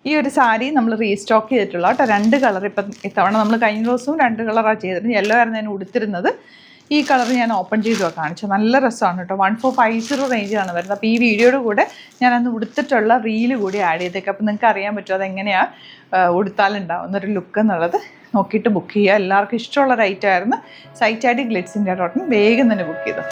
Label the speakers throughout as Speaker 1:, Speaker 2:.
Speaker 1: ഈ ഒരു സാരി നമ്മൾ റീസ്റ്റോക്ക് ചെയ്തിട്ടുള്ള കേട്ടോ 2 കളർ. ഇപ്പം ഇത്തവണ നമ്മൾ കഴിഞ്ഞ ദിവസവും 2 കളറാണ് ചെയ്തിരുന്നത്. യെല്ലോ ആയിരുന്നു ഞാൻ ഉടുത്തിരുന്നത്. ഈ കളർ ഞാൻ ഓപ്പൺ ചെയ്ത് കാണിച്ചു. നല്ല രസമാണ് കേട്ടോ. 1450 റേഞ്ചാണ് വരുന്നത്. അപ്പോൾ ഈ വീഡിയോയുടെ കൂടെ ഞാനന്ന് ഉടുത്തിട്ടുള്ള റീല് കൂടി ആഡ് ചെയ്തേക്കാം. അപ്പോൾ നിങ്ങൾക്ക് അറിയാൻ പറ്റും അതെങ്ങനെയാണ് ഉടുത്താലുണ്ടാവുന്നൊരു ലുക്ക് എന്നുള്ളത്. നോക്കിയിട്ട് ബുക്ക് ചെയ്യുക. എല്ലാവർക്കും ഇഷ്ടമുള്ള റൈറ്റായിരുന്നു. Site I D glitz.in. വേഗം തന്നെ ബുക്ക് ചെയ്തു.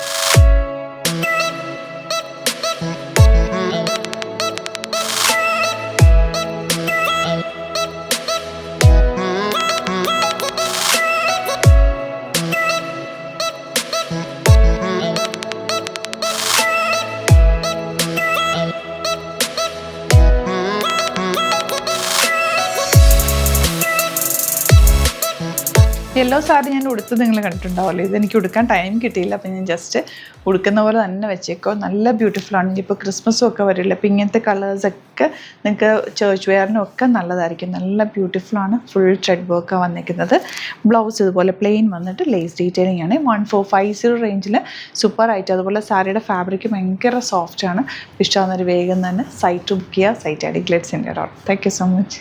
Speaker 1: യെല്ലോ സാരി ഞാൻ ഉടുത്ത് നിങ്ങൾ കണ്ടിട്ടുണ്ടാവുമല്ലോ. ഇതെനിക്ക് ഉടുക്കാൻ ടൈം കിട്ടിയില്ല. അപ്പോൾ ഞാൻ ജസ്റ്റ് ഉടുക്കുന്ന പോലെ തന്നെ വെച്ചേക്കോ. നല്ല ബ്യൂട്ടിഫുള്ളാണ്. ഇനിയിപ്പോൾ ക്രിസ്മസും ഒക്കെ വരില്ല. അപ്പോൾ ഇങ്ങനത്തെ കളേഴ്സൊക്കെ നിങ്ങൾക്ക് ചേർച്ച് വെയറിനും ഒക്കെ നല്ലതായിരിക്കും. നല്ല ബ്യൂട്ടിഫുള്ളാണ്. ഫുൾ ത്രെഡ് വർക്കാണ് വന്നിരിക്കുന്നത്. ബ്ലൗസ് ഇതുപോലെ പ്ലെയിൻ വന്നിട്ട് ലേസ് ഡീറ്റെയിലിംഗ് ആണ്. 1450 റേഞ്ചിൽ സൂപ്പറായിട്ട്. അതുപോലെ സാരിയുടെ ഫാബ്രിക് ഭയങ്കര സോഫ്റ്റാണ്. ഇഷ്ടമാകുന്നൊരു വേഗം തന്നെ സൈറ്റ് ബുക്ക് ചെയ്യുക. Site I D glitz.in. Thank you so much.